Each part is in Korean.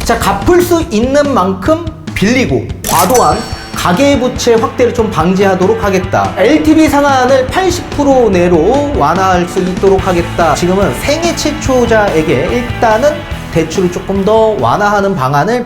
자, 갚을 수 있는 만큼 빌리고 과도한 가계부채 확대를 좀 방지하도록 하겠다. LTV 상한을 80% 내로 완화할 수 있도록 하겠다. 지금은 생애 최초자에게 일단은 대출을 조금 더 완화하는 방안을.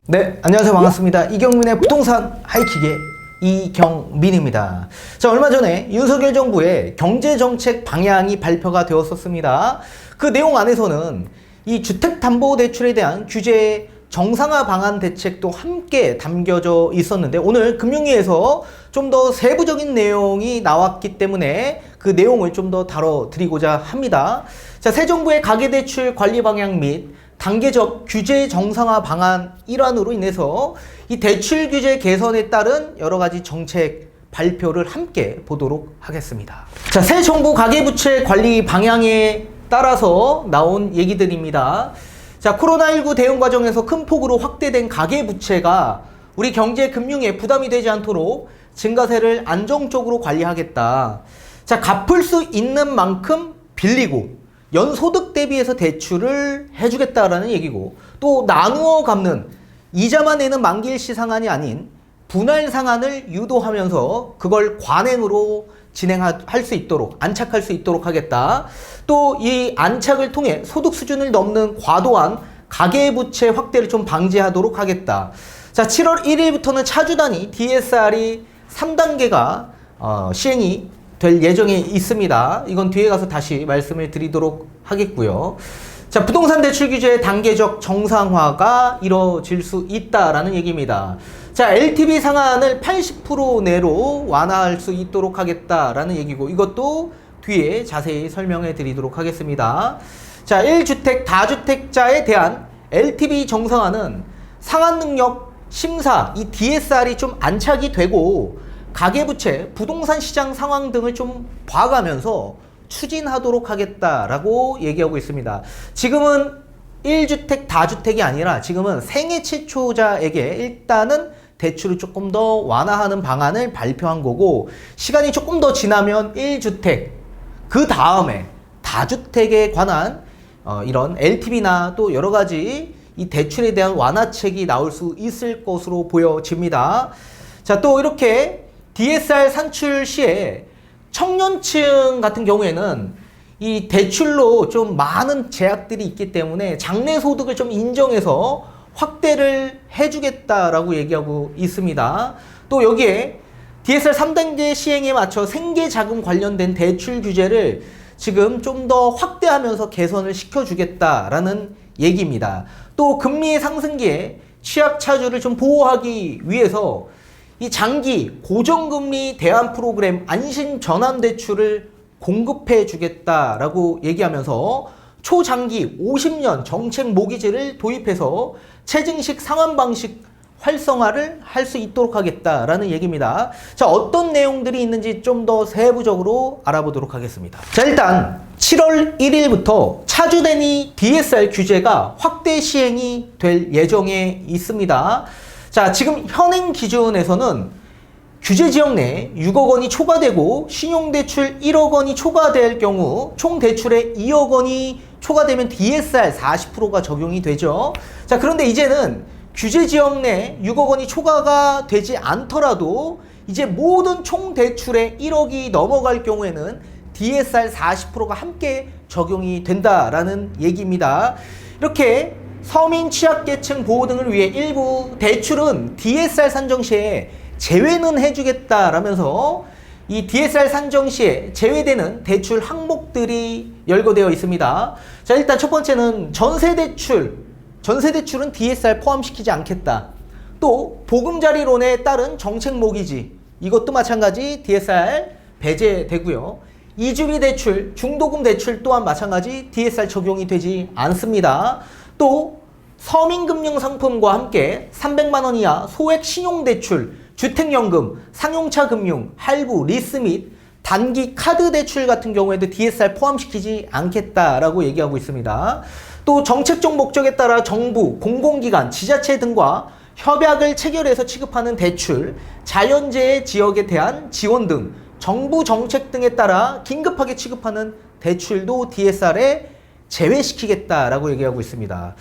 네, 안녕하세요. 반갑습니다. 이경민의 부동산 하이킥의 이경민입니다. 자, 얼마 전에 윤석열 정부의 경제정책 방향이 발표가 되었었습니다. 그 내용 안에서는 이 주택담보대출에 대한 규제 정상화 방안 대책도 함께 담겨져 있었는데, 오늘 금융위에서 좀 더 세부적인 내용이 나왔기 때문에 그 내용을 좀 더 다뤄드리고자 합니다. 자, 새 정부의 가계대출 관리 방향 및 단계적 규제 정상화 방안 일환으로 인해서 이 대출 규제 개선에 따른 여러 가지 정책 발표를 함께 보도록 하겠습니다. 자, 새 정부 가계부채 관리 방향에 따라서 나온 얘기들입니다. 자, 코로나19 대응 과정에서 큰 폭으로 확대된 가계부채가 우리 경제 금융에 부담이 되지 않도록 증가세를 안정적으로 관리하겠다. 자, 갚을 수 있는 만큼 빌리고 연소득 대비해서 대출을 해주겠다라는 얘기고, 또 나누어 갚는 이자만 내는 만기일시 상한이 아닌 분할 상한을 유도하면서 그걸 관행으로 진행할 수 있도록, 안착할 수 있도록 하겠다. 또 이 안착을 통해 소득 수준을 넘는 과도한 가계부채 확대를 좀 방지하도록 하겠다. 자, 7월 1일부터는 차주 단위 DSR이 3단계가 시행이 될 예정에 있습니다. 이건 뒤에 가서 다시 말씀을 드리도록 하겠고요. 자, 부동산 대출 규제의 단계적 정상화가 이뤄질 수 있다라는 얘기입니다. 자, LTV 상한을 80% 내로 완화할 수 있도록 하겠다라는 얘기고, 이것도 뒤에 자세히 설명해 드리도록 하겠습니다. 자, 1주택, 다주택자에 대한 LTV 정상화는 상한 능력 심사, 이 DSR이 좀 안착이 되고 가계부채, 부동산 시장 상황 등을 좀 봐가면서 추진하도록 하겠다라고 얘기하고 있습니다. 지금은 1주택, 다주택이 아니라 지금은 생애 최초자에게 일단은 대출을 조금 더 완화하는 방안을 발표한 거고, 시간이 조금 더 지나면 1주택, 그 다음에 다주택에 관한 이런 LTV나 또 여러 가지 이 대출에 대한 완화책이 나올 수 있을 것으로 보여집니다. 자, 또 이렇게 DSR 산출 시에 청년층 같은 경우에는 이 대출로 좀 많은 제약들이 있기 때문에 장래 소득을 좀 인정해서 확대를 해주겠다라고 얘기하고 있습니다. 또 여기에 DSR 3단계 시행에 맞춰 생계자금 관련된 대출 규제를 지금 좀 더 확대하면서 개선을 시켜주겠다라는 얘기입니다. 또 금리 상승기에 취약차주를 좀 보호하기 위해서 이 장기 고정금리 대안 프로그램 안심전환대출을 공급해 주겠다라고 얘기하면서 초장기 50년 정책 모기지를 도입해서 체증식 상환 방식 활성화를 할 수 있도록 하겠다라는 얘기입니다. 자, 어떤 내용들이 있는지 좀 더 세부적으로 알아보도록 하겠습니다. 자, 일단 7월 1일부터 차주 단위 DSR 규제가 확대 시행이 될 예정에 있습니다. 자, 지금 현행 기준에서는 규제 지역 내 6억 원이 초과되고 신용대출 1억 원이 초과될 경우 총 대출에 2억 원이 초과되면 DSR 40%가 적용이 되죠. 자, 그런데 이제는 규제 지역 내 6억 원이 초과가 되지 않더라도 이제 모든 총 대출에 1억이 넘어갈 경우에는 DSR 40%가 함께 적용이 된다라는 얘기입니다. 이렇게 서민 취약계층 보호 등을 위해 일부 대출은 DSR 산정 시에 제외는 해주겠다라면서 이 DSR 산정 시에 제외되는 대출 항목들이 열거되어 있습니다. 자, 일단 첫 번째는 전세대출은 DSR 포함시키지 않겠다. 또 보금자리론에 따른 정책 모기지, 이것도 마찬가지 DSR 배제되고요. 이주비 대출, 중도금 대출 또한 마찬가지 DSR 적용이 되지 않습니다. 또 서민금융상품과 함께 300만 원 이하 소액 신용대출, 주택연금, 상용차 금융, 할부, 리스 및 단기 카드 대출 같은 경우에도 DSR 포함시키지 않겠다라고 얘기하고 있습니다. 또 정책적 목적에 따라 정부, 공공기관, 지자체 등과 협약을 체결해서 취급하는 대출, 자연재해 지역에 대한 지원 등 정부 정책 등에 따라 긴급하게 취급하는 대출도 DSR에 제외시키겠다라고 얘기하고 있습니다.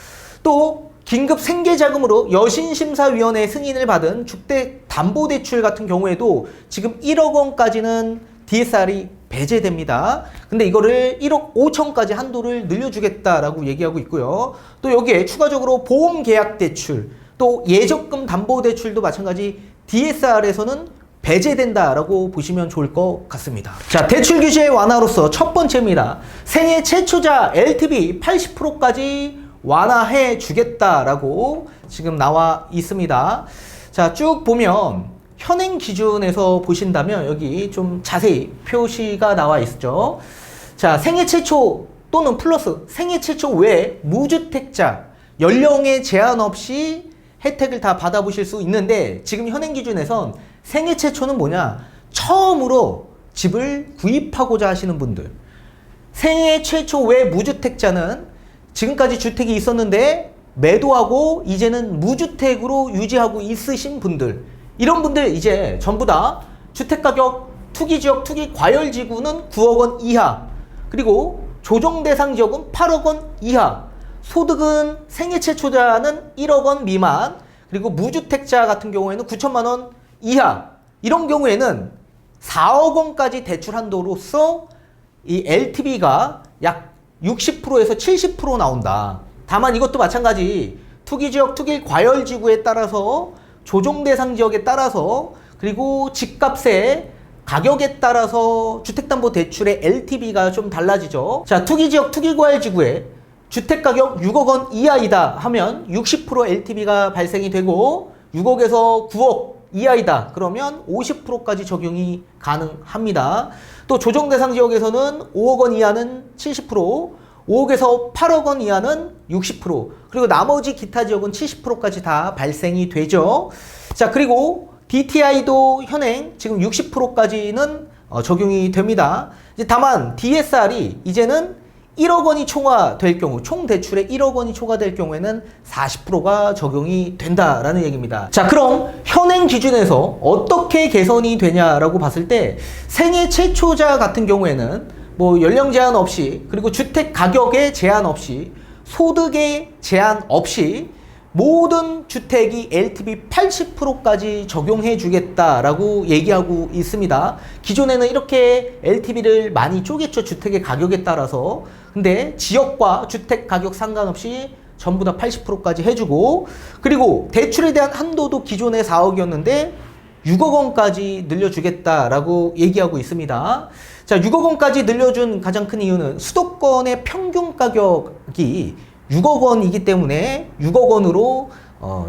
또 긴급 생계자금으로 여신심사위원회 승인을 받은 주택담보대출 같은 경우에도 지금 1억 원까지는 DSR이 배제됩니다. 근데 이거를 1억 5천까지 한도를 늘려주겠다라고 얘기하고 있고요. 또 여기에 추가적으로 보험계약대출, 또 예적금 담보대출도 마찬가지 DSR에서는 배제된다라고 보시면 좋을 것 같습니다. 자, 대출 규제 완화로서 첫 번째입니다. 생애 최초자 LTV 80%까지 완화해 주겠다라고 지금 나와 있습니다. 자, 쭉 보면 현행 기준에서 보신다면 여기 좀 자세히 표시가 나와 있죠. 자, 생애 최초 또는 플러스 생애 최초 외에 무주택자 연령에 제한 없이 혜택을 다 받아보실 수 있는데, 지금 현행 기준에선 생애 최초는 뭐냐? 처음으로 집을 구입하고자 하시는 분들. 생애 최초 외 무주택자는 지금까지 주택이 있었는데 매도하고 이제는 무주택으로 유지하고 있으신 분들. 이런 분들 이제 전부 다 주택가격 투기지역 투기과열지구는 9억 원 이하, 그리고 조정대상 지역은 8억 원 이하, 소득은 생애 최초자는 1억 원 미만, 그리고 무주택자 같은 경우에는 9천만 원 이하, 이런 경우에는 4억 원까지 대출 한도로서 이 LTV가 약 60%에서 70% 나온다. 다만 이것도 마찬가지 투기지역 투기과열지구에 따라서, 조정대상 지역에 따라서, 그리고 집값의 가격에 따라서 주택담보대출의 LTV가 좀 달라지죠. 자, 투기지역 투기과열지구에 주택가격 6억 원 이하이다 하면 60% LTV가 발생이 되고, 6억에서 9억 이하이다 그러면 50%까지 적용이 가능합니다. 또 조정대상 지역에서는 5억 원 이하는 70%, 5억에서 8억 원 이하는 60%, 그리고 나머지 기타 지역은 70%까지 다 발생이 되죠. 자, 그리고 DTI도 현행 지금 60%까지는 적용이 됩니다. 이제 다만 DSR이 이제는 1억 원이 초과될 경우, 총 대출에 1억 원이 초과될 경우에는 40%가 적용이 된다라는 얘기입니다. 자, 그럼 현행 기준에서 어떻게 개선이 되냐라고 봤을 때, 생애 최초자 같은 경우에는 뭐 연령 제한 없이, 그리고 주택 가격에 제한 없이, 소득에 제한 없이 모든 주택이 LTV 80%까지 적용해 주겠다라고 얘기하고 있습니다. 기존에는 이렇게 LTV를 많이 쪼갰죠, 주택의 가격에 따라서. 근데 지역과 주택 가격 상관없이 전부 다 80%까지 해주고, 그리고 대출에 대한 한도도 기존에 4억이었는데 6억 원까지 늘려주겠다라고 얘기하고 있습니다. 자, 6억 원까지 늘려준 가장 큰 이유는 수도권의 평균 가격이 6억 원이기 때문에 6억 원으로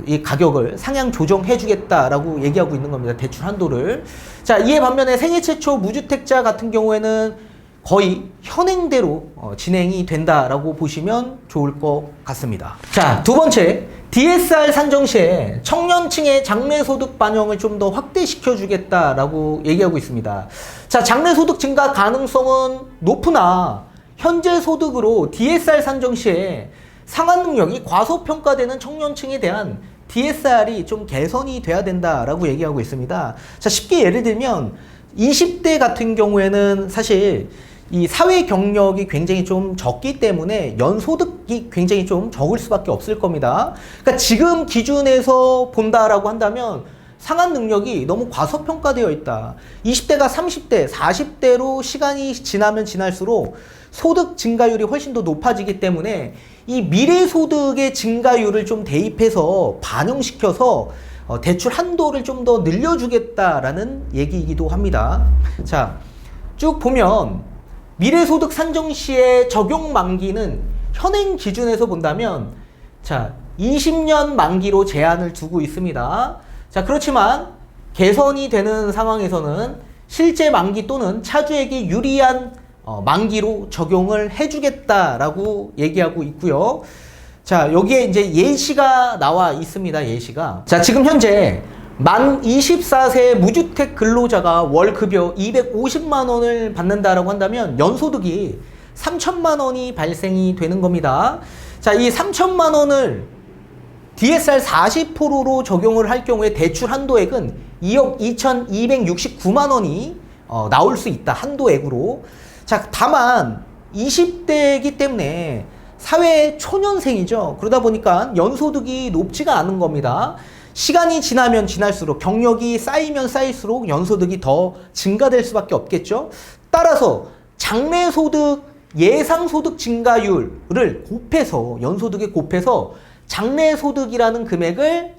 이 가격을 상향 조정해 주겠다라고 얘기하고 있는 겁니다. 대출 한도를. 자, 이에 반면에 생애 최초 무주택자 같은 경우에는 거의 현행대로 진행이 된다라고 보시면 좋을 것 같습니다. 자, 두 번째, DSR 산정 시에 청년층의 장래소득 반영을 좀 더 확대시켜 주겠다라고 얘기하고 있습니다. 자, 장래소득 증가 가능성은 높으나 현재 소득으로 DSR 산정 시에 상환 능력이 과소평가되는 청년층에 대한 DSR이 좀 개선이 돼야 된다라고 얘기하고 있습니다. 자, 쉽게 예를 들면 20대 같은 경우에는 사실 이 사회 경력이 굉장히 좀 적기 때문에 연소득이 굉장히 좀 적을 수밖에 없을 겁니다. 그러니까 지금 기준에서 본다라고 한다면 상환 능력이 너무 과소평가되어 있다. 20대가 30대, 40대로 시간이 지나면 지날수록 소득 증가율이 훨씬 더 높아지기 때문에 이 미래 소득의 증가율을 좀 대입해서 반영시켜서 대출 한도를 좀 더 늘려주겠다라는 얘기이기도 합니다. 자, 쭉 보면 미래소득 산정 시의 적용 만기는 현행 기준에서 본다면, 자, 20년 만기로 제한을 두고 있습니다. 자, 그렇지만 개선이 되는 상황에서는 실제 만기 또는 차주에게 유리한 만기로 적용을 해주겠다라고 얘기하고 있고요. 자, 여기에 이제 예시가 나와 있습니다. 예시가. 자, 지금 현재 만 24세 무주택 근로자가 월 급여 250만 원을 받는다라고 한다면 연소득이 3천만 원이 발생이 되는 겁니다. 자, 이 3천만 원을 DSR 40%로 적용을 할 경우에 대출 한도액은 2억 2,269만 원이 나올 수 있다. 한도액으로. 자, 다만 20대이기 때문에 사회 초년생이죠. 그러다 보니까 연소득이 높지가 않은 겁니다. 시간이 지나면 지날수록, 경력이 쌓이면 쌓일수록 연소득이 더 증가될 수밖에 없겠죠. 따라서 장래소득, 예상소득 증가율을 곱해서, 연소득에 곱해서 장래소득이라는 금액을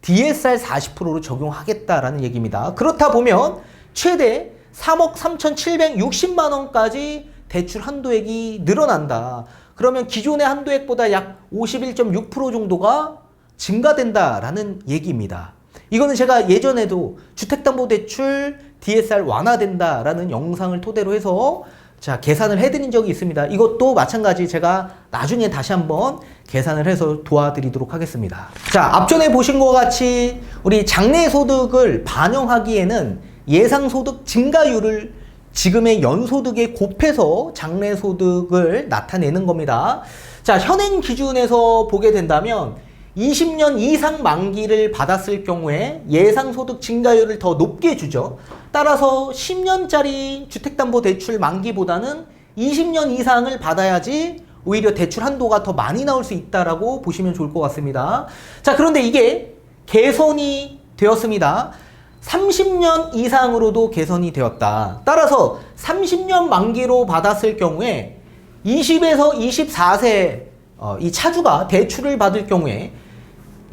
DSR 40%로 적용하겠다라는 얘기입니다. 그렇다 보면 최대 3억 3,760만 원까지 대출 한도액이 늘어난다. 그러면 기존의 한도액보다 약 51.6% 정도가 증가된다라는 얘기입니다. 이거는 제가 예전에도 주택담보대출 DSR 완화된다라는 영상을 토대로 해서 자, 계산을 해드린 적이 있습니다. 이것도 마찬가지 제가 나중에 다시 한번 계산을 해서 도와드리도록 하겠습니다. 자, 앞전에 보신 것 같이 우리 장래소득을 반영하기에는 예상소득 증가율을 지금의 연소득에 곱해서 장래소득을 나타내는 겁니다. 자, 현행 기준에서 보게 된다면 20년 이상 만기를 받았을 경우에 예상소득 증가율을 더 높게 주죠. 따라서 10년짜리 주택담보대출 만기보다는 20년 이상을 받아야지 오히려 대출 한도가 더 많이 나올 수 있다라고 보시면 좋을 것 같습니다. 자, 그런데 이게 개선이 되었습니다. 30년 이상으로도 개선이 되었다. 따라서 30년 만기로 받았을 경우에 20에서 24세 이 차주가 대출을 받을 경우에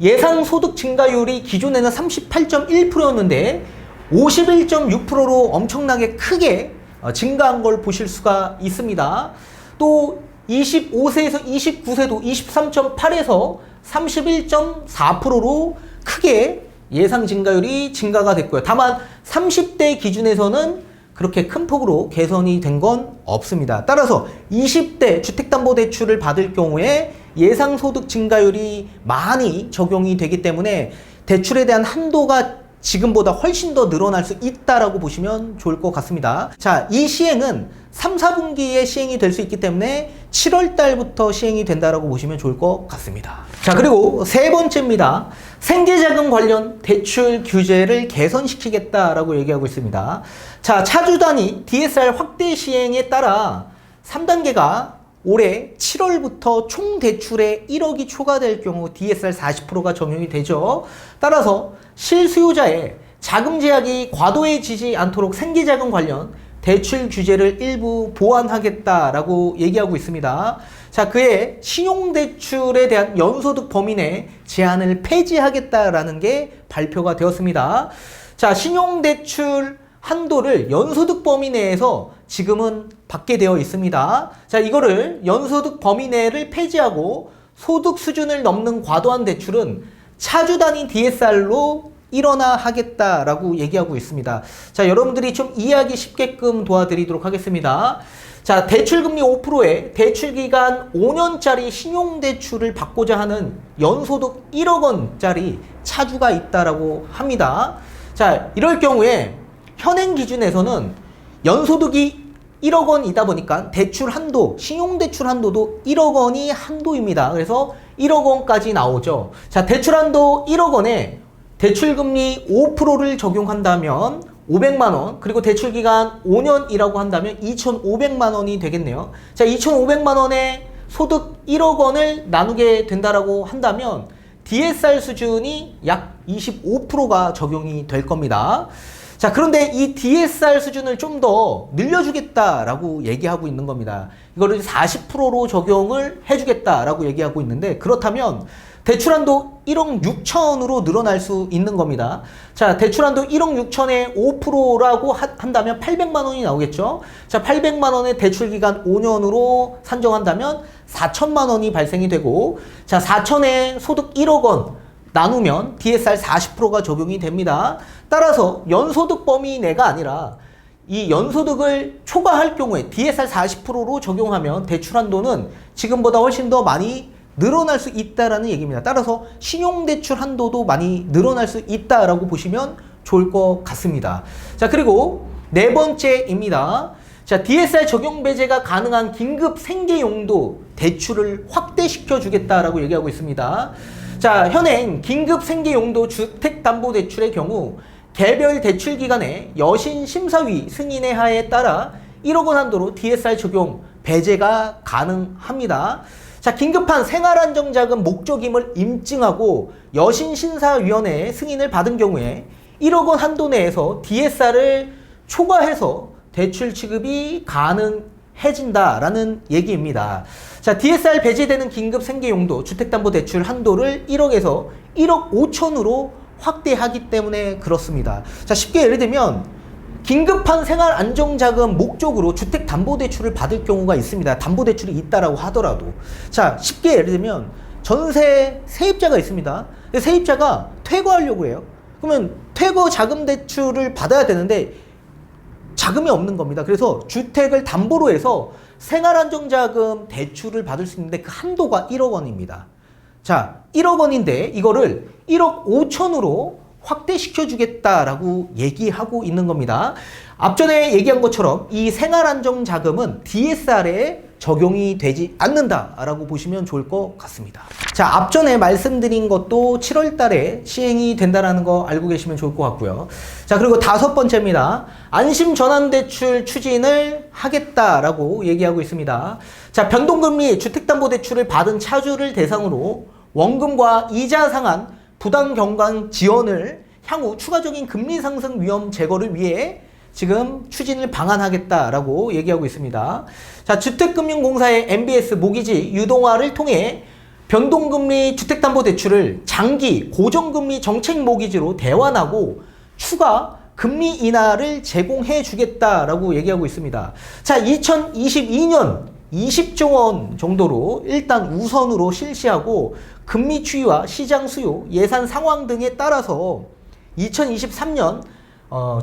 예상소득 증가율이 기존에는 38.1%였는데 51.6%로 엄청나게 크게 증가한 걸 보실 수가 있습니다. 또 25세에서 29세도 23.8에서 31.4%로 크게 예상 증가율이 증가가 됐고요. 다만 30대 기준에서는 그렇게 큰 폭으로 개선이 된 건 없습니다. 따라서 20대 주택담보대출을 받을 경우에 예상소득 증가율이 많이 적용이 되기 때문에 대출에 대한 한도가 지금보다 훨씬 더 늘어날 수 있다라고 보시면 좋을 것 같습니다. 자, 이 시행은 3, 4분기에 시행이 될 수 있기 때문에 7월 달부터 시행이 된다라고 보시면 좋을 것 같습니다. 자, 그리고 세 번째입니다. 생계자금 관련 대출 규제를 개선시키겠다라고 얘기하고 있습니다. 자, 차주 단위 DSR 확대 시행에 따라 3단계가 올해 7월부터 총 대출에 1억이 초과될 경우 DSR 40%가 적용이 되죠. 따라서 실수요자의 자금 제약이 과도해지지 않도록 생계자금 관련 대출 규제를 일부 보완하겠다라고 얘기하고 있습니다. 자, 그에 신용대출에 대한 연소득 범위 내 제한을 폐지하겠다라는 게 발표가 되었습니다. 자, 신용대출 한도를 연소득 범위 내에서 지금은 받게 되어 있습니다. 자, 이거를 연소득 범위 내를 폐지하고 소득 수준을 넘는 과도한 대출은 차주 단위 DSR로 일원화 하겠다라고 얘기하고 있습니다. 자, 여러분들이 좀 이해하기 쉽게끔 도와드리도록 하겠습니다. 자, 대출금리 5%에 대출기간 5년짜리 신용대출을 받고자 하는 연소득 1억 원짜리 차주가 있다라고 합니다. 자, 이럴 경우에 현행 기준에서는 연소득이 1억 원이다 보니까 대출 한도, 신용대출 한도도 1억 원이 한도입니다. 그래서 1억 원까지 나오죠. 자, 대출 한도 1억 원에 대출금리 5%를 적용한다면 500만 원, 그리고 대출기간 5년이라고 한다면 2,500만 원이 되겠네요. 자, 2,500만 원에 소득 1억 원을 나누게 된다라고 한다면 DSR 수준이 약 25%가 적용이 될 겁니다. 자, 그런데 이 DSR 수준을 좀 더 늘려주겠다라고 얘기하고 있는 겁니다. 이거를 40%로 적용을 해주겠다라고 얘기하고 있는데, 그렇다면 대출한도 1억 6천으로 늘어날 수 있는 겁니다. 자, 대출한도 1억 6천에 5%라고 한다면 800만 원이 나오겠죠. 자, 800만 원의 대출기간 5년으로 산정한다면 4천만 원이 발생이 되고, 자, 4천에 소득 1억 원 나누면 DSR 40%가 적용이 됩니다. 따라서 연소득 범위 내가 아니라 이 연소득을 초과할 경우에 DSR 40%로 적용하면 대출 한도는 지금보다 훨씬 더 많이 늘어날 수 있다라는 얘기입니다. 따라서 신용대출 한도도 많이 늘어날 수 있다라고 보시면 좋을 것 같습니다. 자, 그리고 네 번째입니다. 자, DSR 적용 배제가 가능한 긴급 생계용도 대출을 확대시켜 주겠다라고 얘기하고 있습니다. 자, 현행 긴급 생계용도 주택담보대출의 경우 개별 대출 기간에 여신 심사위 승인의 하에 따라 1억 원 한도로 DSR 적용 배제가 가능합니다. 자, 긴급한 생활안정자금 목적임을 인증하고 여신심사위원회의 승인을 받은 경우에 1억 원 한도 내에서 DSR을 초과해서 대출 취급이 가능해진다라는 얘기입니다. 자, DSR 배제되는 긴급 생계용도 주택담보대출 한도를 1억에서 1억 5천으로 확대하기 때문에 그렇습니다. 자, 쉽게 예를 들면 긴급한 생활 안정자금 목적으로 주택담보대출을 받을 경우가 있습니다. 담보대출이 있다라고 하더라도. 자, 쉽게 예를 들면 전세 세입자가 있습니다. 근데 세입자가 퇴거하려고 해요. 그러면 퇴거 자금 대출을 받아야 되는데 자금이 없는 겁니다. 그래서 주택을 담보로 해서 생활안정자금 대출을 받을 수 있는데 그 한도가 1억 원입니다. 자, 1억 원인데 이거를 1억 5천으로 확대시켜 주겠다라고 얘기하고 있는 겁니다. 앞전에 얘기한 것처럼 이 생활안정자금은 DSR에 적용이 되지 않는다라고 보시면 좋을 것 같습니다. 자, 앞전에 말씀드린 것도 7월 달에 시행이 된다는 거 알고 계시면 좋을 것 같고요. 자, 그리고 5번째입니다. 안심전환대출 추진을 하겠다라고 얘기하고 있습니다. 자, 변동금리 주택담보대출을 받은 차주를 대상으로 원금과 이자 상한 부당 경감 지원을 향후 추가적인 금리 상승 위험 제거를 위해 지금 추진을 방안하겠다라고 얘기하고 있습니다. 자, 주택금융공사의 MBS 모기지 유동화를 통해 변동금리 주택담보대출을 장기 고정금리 정책 모기지로 대환하고 추가 금리 인하를 제공해 주겠다라고 얘기하고 있습니다. 자, 2022년 20조 원 정도로 일단 우선으로 실시하고 금리 추이와 시장 수요, 예산 상황 등에 따라서 2023년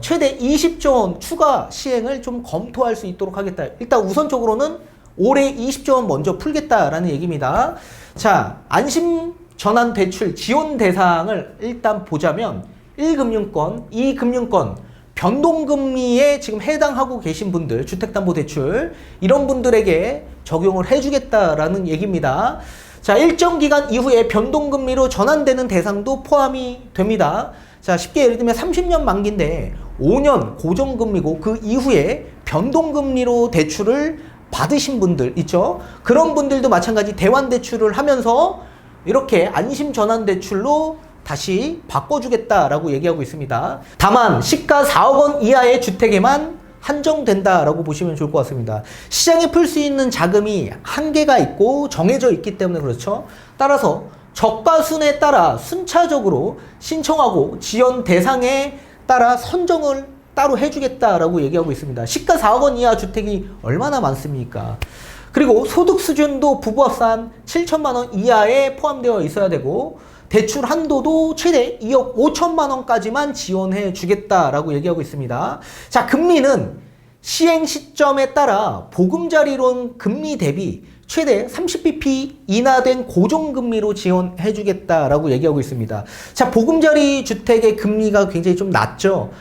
최대 20조 원 추가 시행을 좀 검토할 수 있도록 하겠다. 일단 우선적으로는 올해 20조 원 먼저 풀겠다라는 얘기입니다. 자, 안심전환 대출 지원 대상을 일단 보자면 1금융권, 2금융권, 변동금리에 지금 해당하고 계신 분들, 주택담보대출 이런 분들에게 적용을 해주겠다라는 얘기입니다. 자, 일정 기간 이후에 변동금리로 전환되는 대상도 포함이 됩니다. 자, 쉽게 예를 들면 30년 만기인데 5년 고정금리고 그 이후에 변동금리로 대출을 받으신 분들 있죠? 그런 분들도 마찬가지 대환대출을 하면서 이렇게 안심전환대출로 다시 바꿔주겠다라고 얘기하고 있습니다. 다만 시가 4억 원 이하의 주택에만 한정된다라고 보시면 좋을 것 같습니다. 시장에 풀 수 있는 자금이 한계가 있고 정해져 있기 때문에 그렇죠. 따라서 적과순에 따라 순차적으로 신청하고 지원 대상에 따라 선정을 따로 해주겠다라고 얘기하고 있습니다. 시가 4억 원 이하 주택이 얼마나 많습니까? 그리고 소득 수준도 부부합산 7천만 원 이하에 포함되어 있어야 되고 대출 한도도 최대 2억 5천만 원까지만 지원해 주겠다라고 얘기하고 있습니다. 자, 금리는 시행 시점에 따라 보금자리론 금리 대비 최대 30bp 인하된 고정금리로 지원해 주겠다라고 얘기하고 있습니다. 자, 보금자리 주택의 금리가 굉장히 좀 낮죠.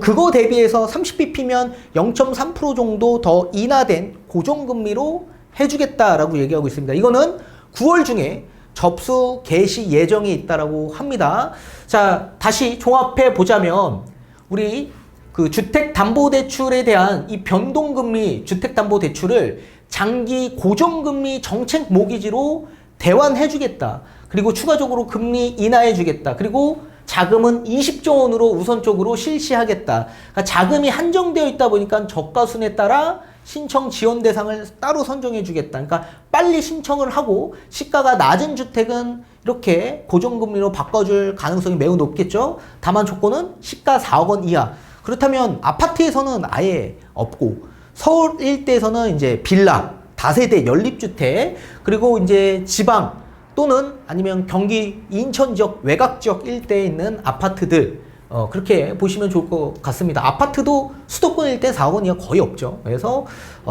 그거 대비해서 30bp면 0.3% 정도 더 인하된 고정금리로 해주겠다라고 얘기하고 있습니다. 이거는 9월 중에 접수 개시 예정이 있다라고 합니다. 자, 다시 종합해 보자면 우리 그 주택담보대출에 대한 이 변동금리 주택담보대출을 장기 고정금리 정책 모기지로 대환해 주겠다. 그리고 추가적으로 금리 인하해 주겠다. 그리고 자금은 20조 원으로 우선적으로 실시하겠다. 그러니까 자금이 한정되어 있다 보니까 적과순에 따라 신청 지원 대상을 따로 선정해 주겠다. 그러니까 빨리 신청을 하고 시가가 낮은 주택은 이렇게 고정금리로 바꿔줄 가능성이 매우 높겠죠. 다만 조건은 시가 4억 원 이하. 그렇다면 아파트에서는 아예 없고 서울 일대에서는 이제 빌라, 다세대 연립주택, 그리고 이제 지방 또는 아니면 경기 인천 지역 외곽 지역 일대에 있는 아파트들 그렇게 보시면 좋을 것 같습니다. 아파트도 수도권 일대 4억 원 이하 거의 없죠. 그래서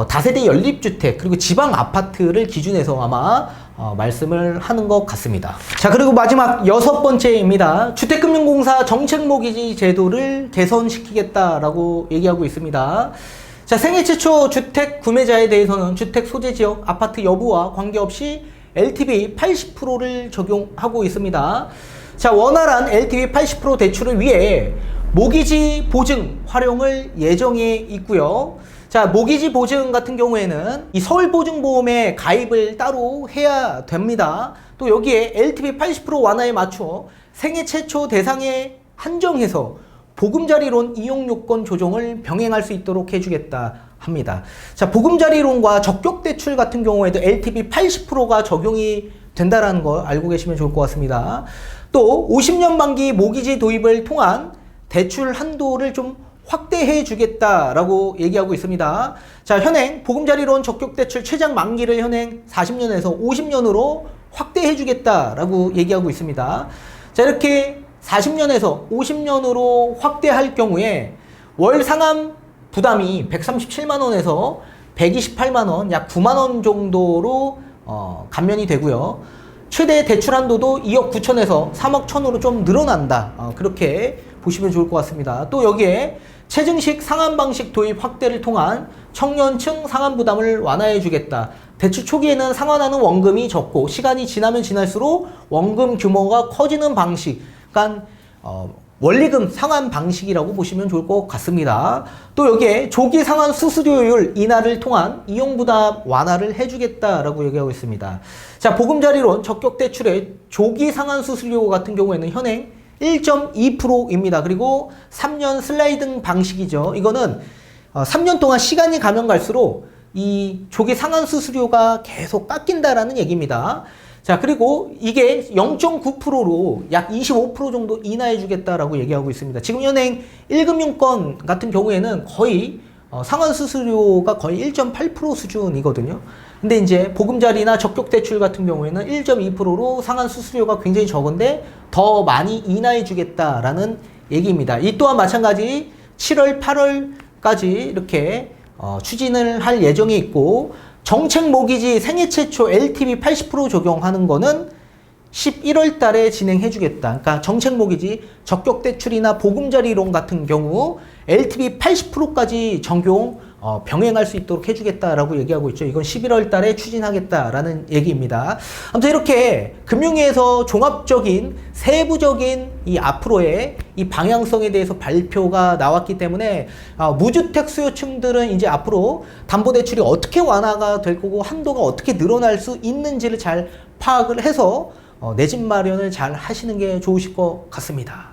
다세대 연립주택 그리고 지방 아파트를 기준해서 아마 말씀을 하는 것 같습니다. 자, 그리고 마지막 6번째입니다. 주택금융공사 정책모기지 제도를 개선시키겠다라고 얘기하고 있습니다. 자, 생애 최초 주택 구매자에 대해서는 주택 소재 지역 아파트 여부와 관계없이 LTV 80%를 적용하고 있습니다. 자, 원활한 LTV 80% 대출을 위해 모기지 보증 활용을 예정해 있고요. 자, 모기지 보증 같은 경우에는 이 서울보증보험에 가입을 따로 해야 됩니다. 또 여기에 LTV 80% 완화에 맞춰 생애 최초 대상에 한정해서 보금자리론 이용 요건 조정을 병행할 수 있도록 해주겠다 합니다. 자, 보금자리론과 적격대출 같은 경우에도 LTV 80%가 적용이 된다는 걸 알고 계시면 좋을 것 같습니다. 또 50년 만기 모기지 도입을 통한 대출 한도를 좀 확대해 주겠다라고 얘기하고 있습니다. 자, 현행 보금자리론 적격대출 최장 만기를 현행 40년에서 50년으로 확대해 주겠다라고 얘기하고 있습니다. 자, 이렇게 40년에서 50년으로 확대할 경우에 월 상환 부담이 137만원에서 128만원, 약 9만원 정도로 감면이 되고요. 최대 대출 한도도 2억 9천에서 3억 1천으로 좀 늘어난다. 그렇게 보시면 좋을 것 같습니다. 또 여기에 체증식 상환 방식 도입 확대를 통한 청년층 상환 부담을 완화해 주겠다. 대출 초기에는 상환하는 원금이 적고 시간이 지나면 지날수록 원금 규모가 커지는 방식, 그러니까 원리금 상환 방식이라고 보시면 좋을 것 같습니다. 또 여기에 조기 상환 수수료율 인하를 통한 이용 부담 완화를 해주겠다라고 얘기하고 있습니다. 자, 보금자리론 적격대출의 조기 상환 수수료 같은 경우에는 현행 1.2%입니다. 그리고 3년 슬라이딩 방식이죠. 이거는 3년 동안 시간이 가면 갈수록 이 조기 상환 수수료가 계속 깎인다라는 얘기입니다. 자, 그리고 이게 0.9%로 약 25% 정도 인하해 주겠다라고 얘기하고 있습니다. 지금 현행 1금융권 같은 경우에는 거의 상환 수수료가 거의 1.8% 수준이거든요. 근데 이제 보금자리나 적격대출 같은 경우에는 1.2%로 상환 수수료가 굉장히 적은데 더 많이 인하해 주겠다라는 얘기입니다. 이 또한 마찬가지 7월, 8월까지 이렇게 추진을 할 예정이 있고, 정책 모기지 생애 최초 LTV 80% 적용하는 거는 11월 달에 진행해 주겠다. 그러니까 정책 모기지 적격대출이나 보금자리론 같은 경우 LTV 80%까지 적용 병행할 수 있도록 해주겠다라고 얘기하고 있죠. 이건 11월 달에 추진하겠다라는 얘기입니다. 아무튼 이렇게 금융위에서 종합적인 세부적인 이 앞으로의 이 방향성에 대해서 발표가 나왔기 때문에 무주택 수요층들은 이제 앞으로 담보대출이 어떻게 완화가 될 거고 한도가 어떻게 늘어날 수 있는지를 잘 파악을 해서 내 집 마련을 잘 하시는 게 좋으실 것 같습니다.